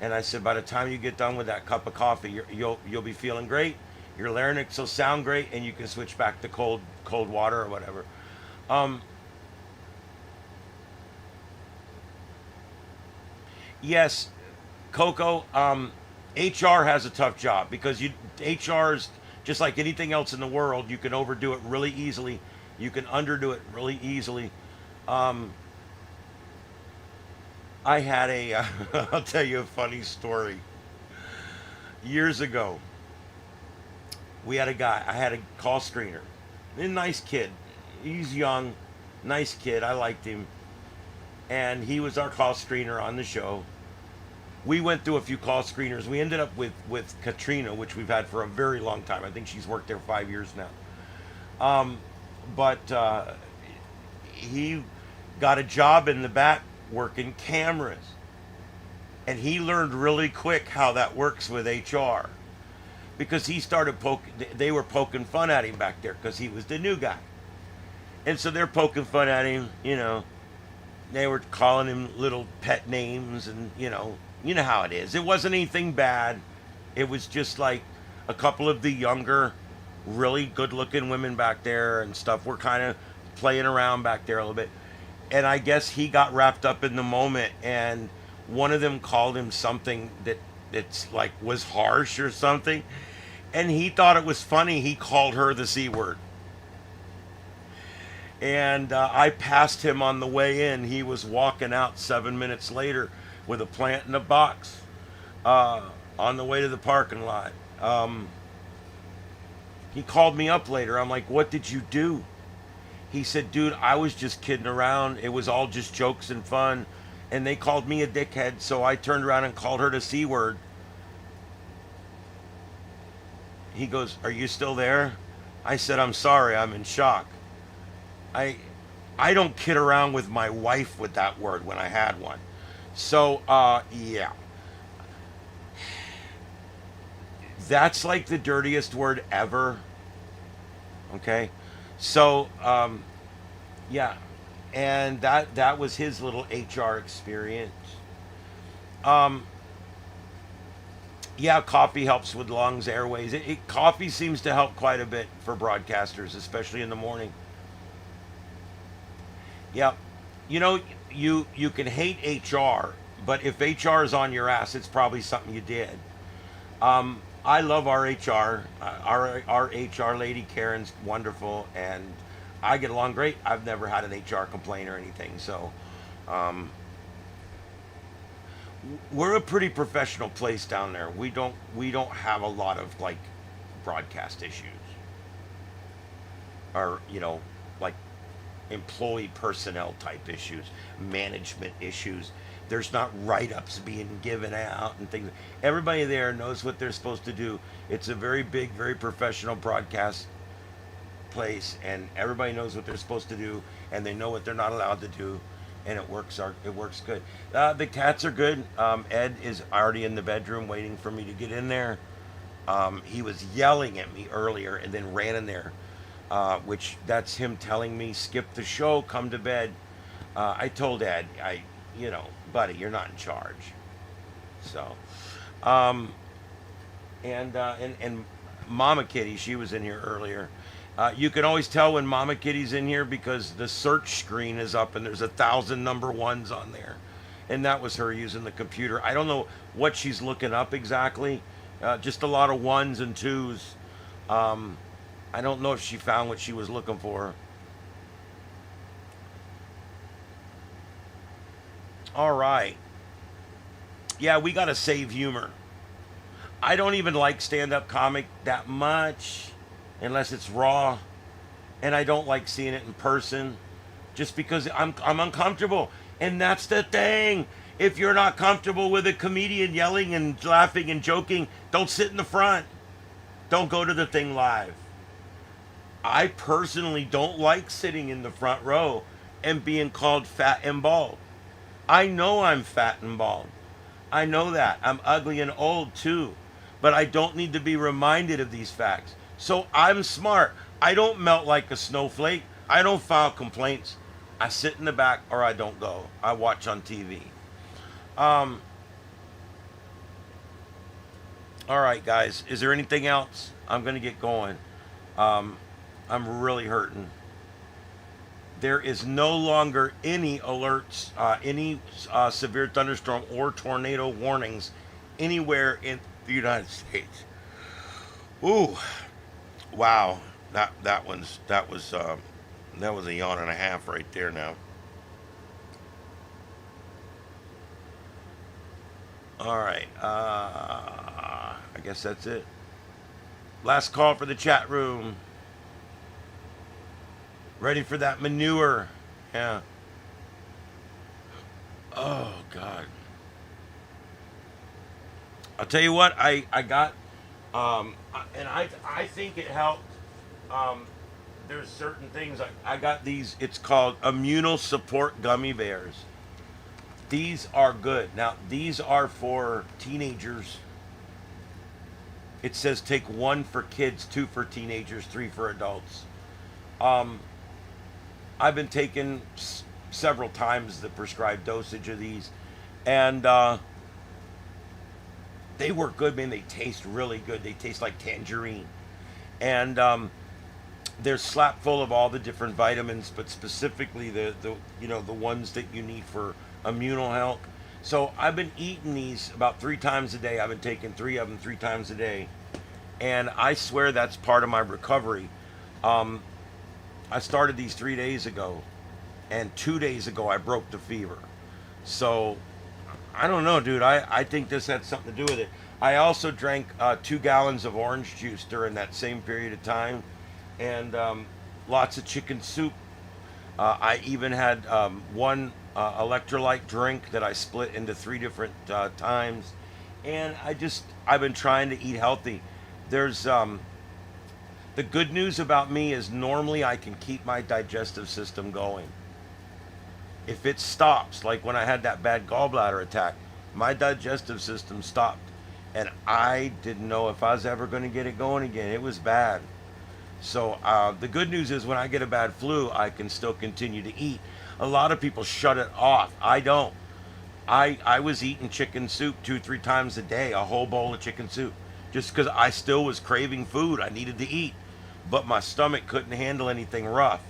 And I said, by the time you get done with that cup of coffee, you'll be feeling great. Your larynx will sound great, and you can switch back to cold water or whatever. Yes, Coco, HR has a tough job because HR's just like anything else in the world. You can overdo it really easily. You can underdo it really easily. I had I'll tell you a funny story. Years ago, I had a call screener, A nice kid. He's young, nice kid. I liked him, and he was our call screener on the show. We went through a few call screeners. We ended up with Katrina, which we've had for a very long time. I think she's worked there 5 years now. But he got a job in the back working cameras, and he learned really quick how that works with HR, because he started poking. They were poking fun at him back there because he was the new guy, and so they're poking fun at him. They were calling him little pet names, and you know how it is. It wasn't anything bad. It was just like a couple of the younger, really good-looking women back there and stuff were kind of playing around back there a little bit. And I guess he got wrapped up in the moment, and one of them called him something that's like was harsh or something, and he thought it was funny. He called her the C word. And I passed him on the way in. He was walking out 7 minutes later with a plant in a box on the way to the parking lot. He called me up later. I'm like, what did you do? He said, dude, I was just kidding around. It was all just jokes and fun. And they called me a dickhead, so I turned around and called her the C word. He goes, are you still there? I said, I'm sorry, I'm in shock. I don't kid around with my wife with that word when I had one. So, yeah. That's like the dirtiest word ever. Okay? So, yeah. And that was his little HR experience. Yeah, coffee helps with lungs, airways. Coffee seems to help quite a bit for broadcasters, especially in the morning. Yeah. You can hate HR, but if HR is on your ass, it's probably something you did. I love our HR. Our HR lady, Karen's wonderful, and I get along great. I've never had an HR complaint or anything, so we're a pretty professional place down there. We don't have a lot of like broadcast issues, or like employee personnel type issues, management issues. There's not write-ups being given out and things. Everybody there knows what they're supposed to do. It's a very big, very professional broadcast place, and everybody knows what they're supposed to do, and they know what they're not allowed to do, and it works. It works good. The cats are good. Ed is already in the bedroom waiting for me to get in there. He was yelling at me earlier and then ran in there, which that's him telling me, skip the show, come to bed. I told Ed, buddy, you're not in charge. So, and Mama Kitty, she was in here earlier. You can always tell when Mama Kitty's in here because the search screen is up and there's 1,000 number ones on there. And that was her using the computer. I don't know what she's looking up exactly. Just a lot of ones and twos. I don't know if she found what she was looking for. All right. Yeah, we got to save humor. I don't even like stand-up comic that much unless it's raw, and I don't like seeing it in person just because I'm uncomfortable. And that's the thing. If you're not comfortable with a comedian yelling and laughing and joking, don't sit in the front. Don't go to the thing live. I personally don't like sitting in the front row and being called fat and bald. I know I'm fat and bald. I know that. I'm ugly and old too. But I don't need to be reminded of these facts. So I'm smart. I don't melt like a snowflake. I don't file complaints. I sit in the back or I don't go. I watch on TV. All right, guys. Is there anything else? I'm going to get going. I'm really hurting. There is no longer any alerts, any severe thunderstorm or tornado warnings anywhere in the United States. Ooh, wow, that was a yawn and a half right there. Now, all right, I guess that's it. Last call for the chat room. Ready for that manure. Yeah. Oh God. I'll tell you what, I got, and I think it helped. Um, there's certain things I got these. It's called immunal support gummy bears. These are good. Now these are for teenagers. It says take one for kids, two for teenagers, three for adults. Um, I've been taking several times the prescribed dosage of these, and they work good, man. They taste really good. They taste like tangerine, and they're slap full of all the different vitamins, but specifically the the ones that you need for immunal health. So I've been eating these about 3 times a day. I've been taking 3 of them 3 times a day, and I swear that's part of my recovery. Um, I started these 3 days ago, and 2 days ago I broke the fever. So I don't know, dude. I think this had something to do with it. I also drank 2 gallons of orange juice during that same period of time, and lots of chicken soup. I even had one electrolyte drink that I split into 3 different times, and I've been trying to eat healthy. There's the good news about me is normally I can keep my digestive system going. If it stops, like when I had that bad gallbladder attack, my digestive system stopped. And I didn't know if I was ever going to get it going again. It was bad. So the good news is when I get a bad flu, I can still continue to eat. A lot of people shut it off. I don't. I was eating chicken soup 2 3 times a day, a whole bowl of chicken soup, just because I still was craving food. I needed to eat, but my stomach couldn't handle anything rough.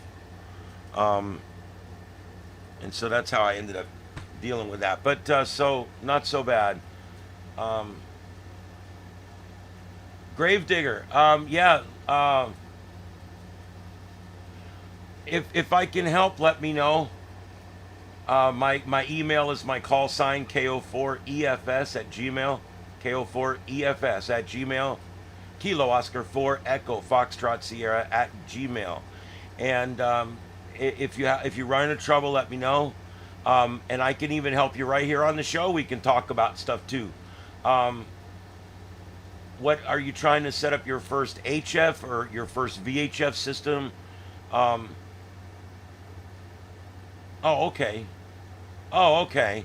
Um, and so that's how I ended up dealing with that. But so not so bad. Um, Gravedigger, yeah. If I can help, let me know. My email is my call sign KO4EFS at Gmail, KO4EFS at Gmail, Kilo Oscar 4 Echo Foxtrot Sierra at Gmail, and if you run into trouble, let me know, and I can even help you right here on the show. We can talk about stuff too. Um, what are you trying to set up your first HF or your first VHF system? Um, oh, okay. Oh, okay.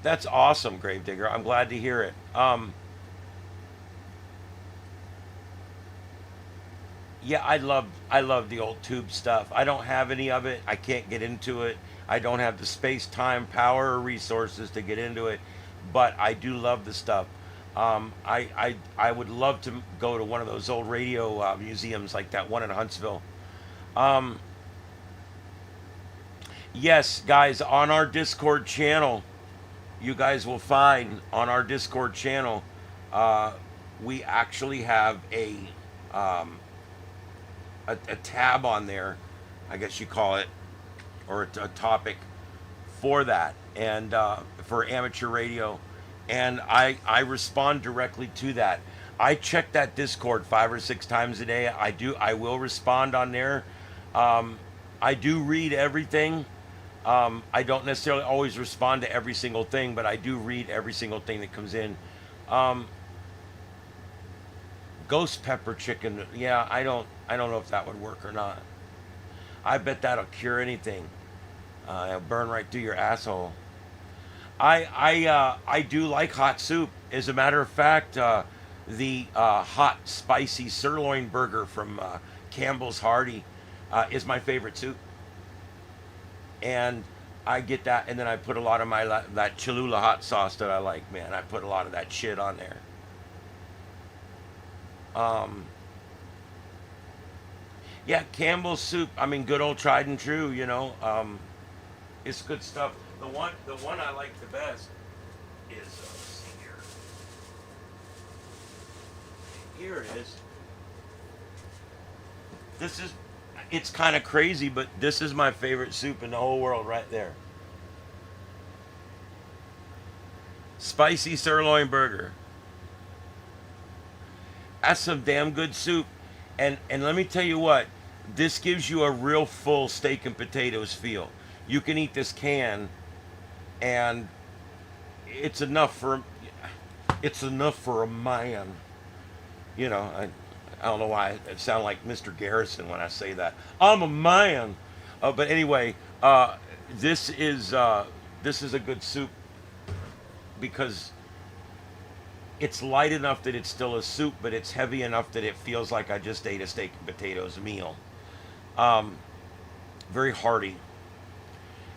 That's awesome, Gravedigger. I'm glad to hear it. Yeah, I love the old tube stuff. I don't have any of it. I can't get into it. I don't have the space, time, power, or resources to get into it. But I do love the stuff. I would love to go to one of those old radio museums like that one in Huntsville. Um, yes, guys, on our Discord channel, you guys will find on our Discord channel, uh, we actually have um, a tab on there, I guess you call it, or a topic for that, and for amateur radio, and I respond directly to that. I check that Discord 5 or 6 times a day. I will respond on there. Um, I do read everything. I don't necessarily always respond to every single thing, but I do read every single thing that comes in. Um, Ghost pepper chicken. Yeah, I don't know if that would work or not. I bet that'll cure anything. It'll burn right through your asshole. I do like hot soup. As a matter of fact, the hot spicy sirloin burger from Campbell's Hardy is my favorite soup, and I get that, and then I put a lot of that Cholula hot sauce that I like. Man, I put a lot of that shit on there. Um, yeah, Campbell's soup. I mean, good old tried and true. It's good stuff. The one I like the best is let's see here. Here it is. This is. It's kind of crazy, but this is my favorite soup in the whole world, right there. Spicy sirloin burger. That's some damn good soup. And let me tell you what, this gives you a real full steak and potatoes feel. You can eat this can, and it's enough for a man. I don't know why I sound like Mr. Garrison when I say that. I'm a man. But anyway, this is this is a good soup because it's light enough that it's still a soup, but it's heavy enough that it feels like I just ate a steak and potatoes meal. Um, Very hearty.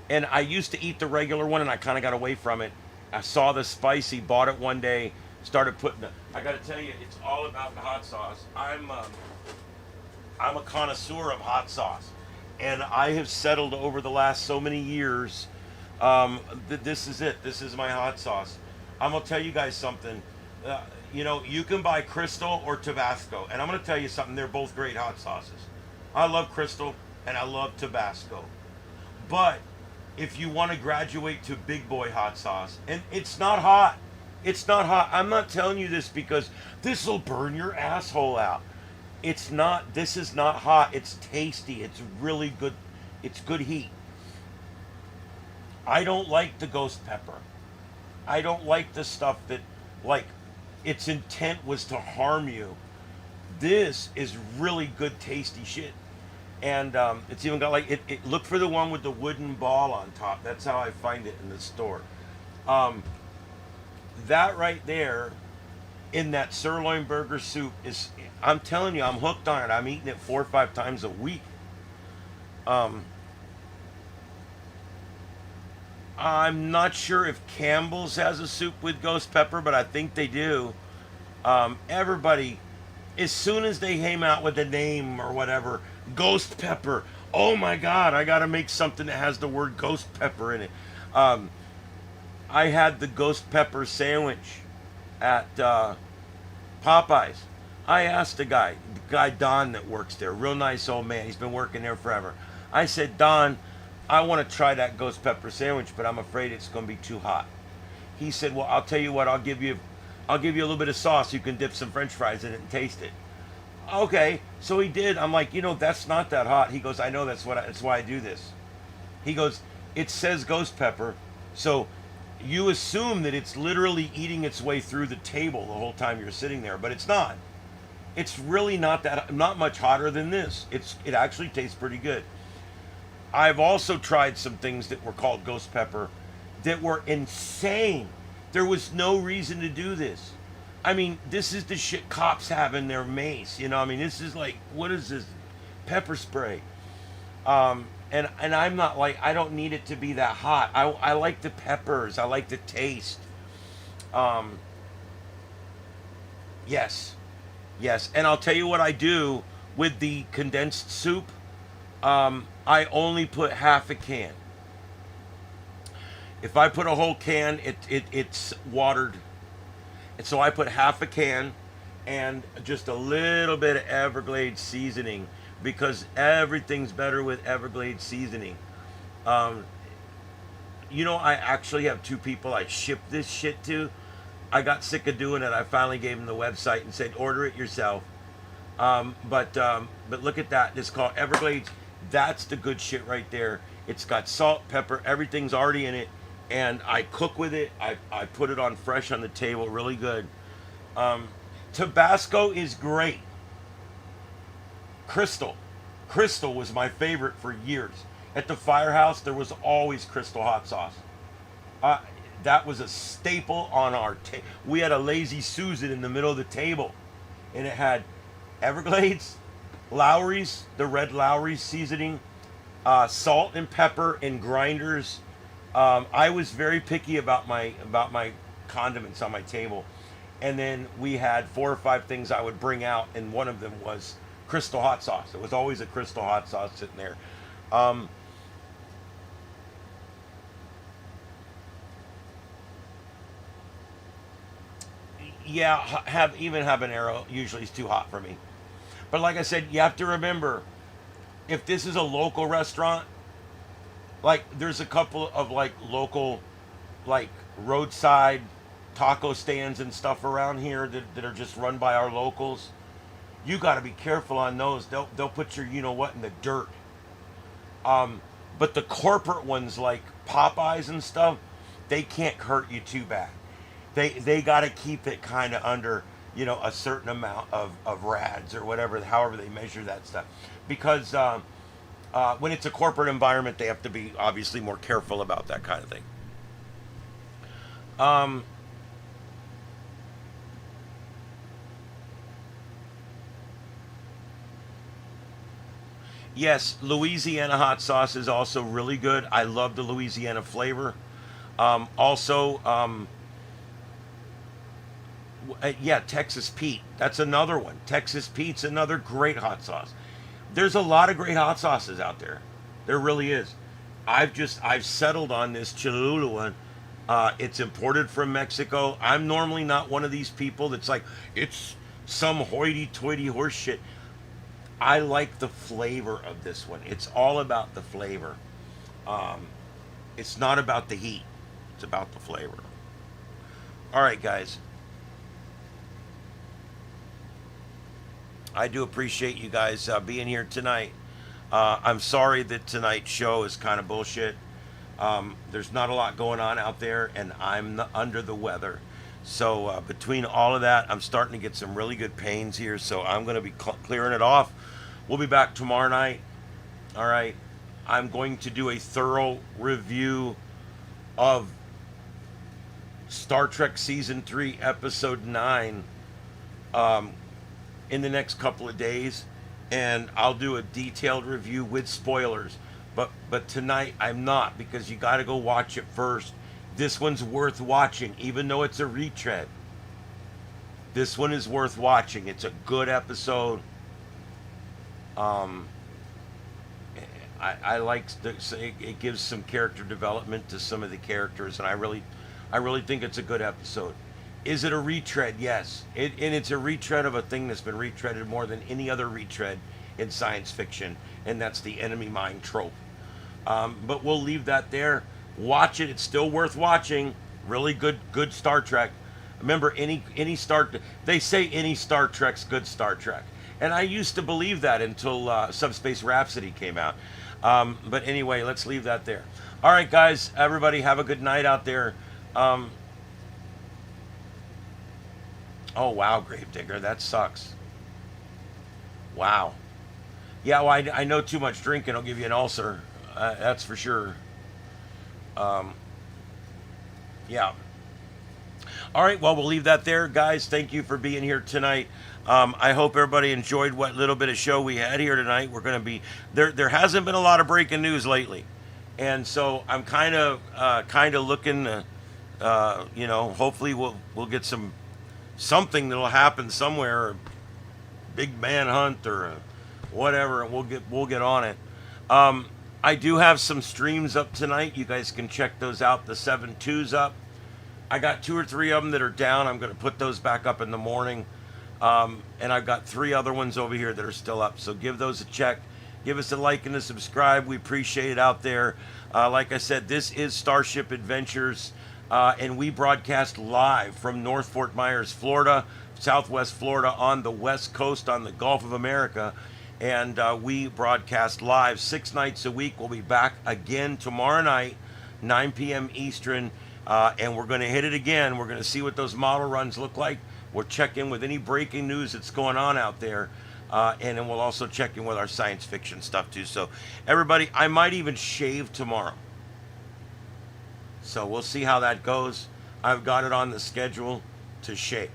And I used to eat the regular one, and I kind of got away from it. I saw the spicy, bought it one day, started putting it. I got to tell you, it's all about the hot sauce. I'm a connoisseur of hot sauce, and I have settled over the last so many years. This is it. This is my hot sauce. I'm gonna tell you guys something. You can buy Crystal or Tabasco, and I'm gonna tell you something. They're both great hot sauces. I love Crystal and I love Tabasco, but if you want to graduate to big boy hot sauce, and it's not hot. It's not hot. I'm not telling you this because this will burn your asshole out. It's not. This is not hot. It's tasty. It's really good. It's good heat. I don't like the ghost pepper. I don't like the stuff that, like, its intent was to harm you. This is really good, tasty shit. And it's even got like look for the one with the wooden ball on top. That's how I find it in the store. That right there in that sirloin burger soup is, I'm telling you, I'm hooked on it. I'm eating it 4 or 5 times a week. I'm not sure if Campbell's has a soup with ghost pepper, but I think they do. Everybody, as soon as they came out with a name or whatever, ghost pepper. Oh my God, I got to make something that has the word ghost pepper in it. I had the ghost pepper sandwich at Popeyes. I asked the guy Don that works there, real nice old man. He's been working there forever. I said, Don, I want to try that ghost pepper sandwich, but I'm afraid it's going to be too hot. He said, well, I'll tell you what, I'll give you a little bit of sauce. You can dip some French fries in it and taste it. Okay, so he did. I'm like, that's not that hot. He goes, I know, that's why I do this. He goes, it says ghost pepper, so you assume that it's literally eating its way through the table the whole time you're sitting there, but it's not. It's really not much hotter than this. It actually tastes pretty good. I've also tried some things that were called ghost pepper that were insane. There was no reason to do this. I mean, this is the shit cops have in their mace. This is like, what is this? Pepper spray. And I'm not like, I don't need it to be that hot. I like the peppers. I like the taste. Yes. And I'll tell you what I do with the condensed soup. I only put half a can. If I put a whole can, it's watered. And so I put half a can and just a little bit of Everglades seasoning, because everything's better with Everglades seasoning. I actually have 2 people I ship this shit to. I got sick of doing it. I finally gave them the website and said, order it yourself. But look at that. It's called Everglades. That's the good shit right there. It's got salt, pepper, everything's already in it. And I cook with it. I put it on fresh on the table, really good. Tabasco is great. Crystal was my favorite for years. At the firehouse, there was always Crystal hot sauce. That was a staple on our table. We had a Lazy Susan in the middle of the table, and it had Everglades, Lowry's, the red Lowry's seasoning, salt and pepper in grinders. I was very picky about my condiments on my table, and then we had 4 or 5 things I would bring out, and one of them was Crystal hot sauce. It was always a Crystal hot sauce sitting there. Yeah, habanero usually is too hot for me. But like I said, you have to remember, if this is a local restaurant, like there's a couple of like local, like roadside taco stands and stuff around here that are just run by our locals. you got to be careful on those. They'll put your you know what in the dirt. But the corporate ones like Popeyes and stuff, they can't hurt you too bad. They got to keep it kind of under a certain amount of rads or whatever, however they measure that stuff, because when it's a corporate environment, they have to be obviously more careful about that kind of thing. Um, yes, Louisiana hot sauce is also really good. I love the Louisiana flavor. Also, yeah, Texas Pete. That's another one. Texas Pete's another great hot sauce. There's a lot of great hot sauces out there. There really is. I've settled on this Cholula one. It's imported from Mexico. I'm normally not one of these people that's like it's some hoity-toity horse shit. I like the flavor of this one. It's all about the flavor. Um, it's not about the heat. It's about the flavor. All right, guys. I do appreciate you guys being here tonight. I'm sorry that tonight's show is kind of bullshit. There's not a lot going on out there, and I'm under the weather. So between all of that, I'm starting to get some really good pains here. So I'm going to be clearing it off. We'll be back tomorrow night. All right. I'm going to do a thorough review of Star Trek Season 3, Episode 9. In the next couple of days, and I'll do a detailed review with spoilers. But tonight I'm not, because you got to go watch it first. This one's worth watching, even though it's a retread. This one is worth watching. It's a good episode. Um, I like it gives some character development to some of the characters, and I really think it's a good episode. Is it a retread? Yes. And it's a retread of a thing that's been retreaded more than any other retread in science fiction, and that's the enemy mine trope. But we'll leave that there. Watch it. It's still worth watching. Really good Star Trek. Remember, they say any Star Trek's good Star Trek. And I used to believe that until Subspace Rhapsody came out. But anyway, let's leave that there. All right, guys. Everybody have a good night out there. Oh, wow, Gravedigger. That sucks. Wow. Yeah, well, I know too much drinking will give you an ulcer. That's for sure. Um, yeah. All right, well, we'll leave that there. Guys, thank you for being here tonight. I hope everybody enjoyed what little bit of show we had here tonight. We're going to be... There hasn't been a lot of breaking news lately. And so I'm kind of looking to, hopefully we'll get something that'll happen somewhere, a big manhunt or whatever, and we'll get on it. I do have some streams up tonight. You guys can check those out. The 7.2's up. I got 2 or 3 of them that are down. I'm going to put those back up in the morning. And I've got 3 other ones over here that are still up. So give those a check. Give us a like and a subscribe. We appreciate it out there. Like I said, this is Starship Adventures. And we broadcast live from North Fort Myers, Florida, Southwest Florida, on the West Coast, on the Gulf of America. And we broadcast live 6 nights a week. We'll be back again tomorrow night, 9 p.m. Eastern. And we're going to hit it again. We're going to see what those model runs look like. We'll check in with any breaking news that's going on out there. And then we'll also check in with our science fiction stuff, too. So, everybody, I might even shave tomorrow. So we'll see how that goes. I've got it on the schedule to shave.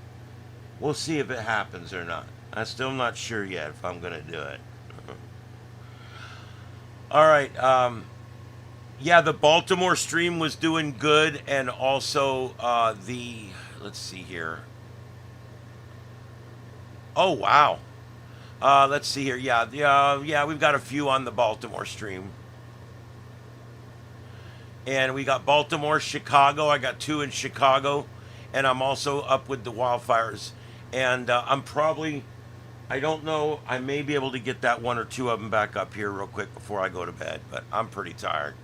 We'll see if it happens or not. I'm still not sure yet if I'm going to do it. All right. Yeah, the Baltimore stream was doing good. And also let's see here. Oh, wow. Let's see here. Yeah, we've got a few on the Baltimore stream. And we got Baltimore, Chicago. I got 2 in Chicago. And I'm also up with the wildfires. And I don't know, I may be able to get that 1 or 2 of them back up here real quick before I go to bed. But I'm pretty tired.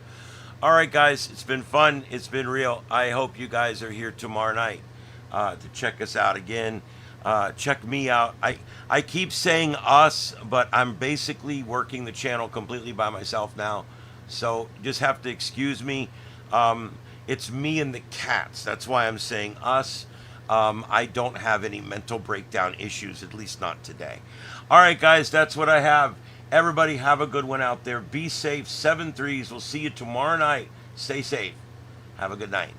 All right, guys. It's been fun. It's been real. I hope you guys are here tomorrow night to check us out again. Check me out. I keep saying us, but I'm basically working the channel completely by myself now. So just have to excuse me. It's me and the cats. That's why I'm saying us. I don't have any mental breakdown issues, at least not today. All right, guys, that's what I have. Everybody have a good one out there. Be safe. 7-3s. We'll see you tomorrow night. Stay safe. Have a good night.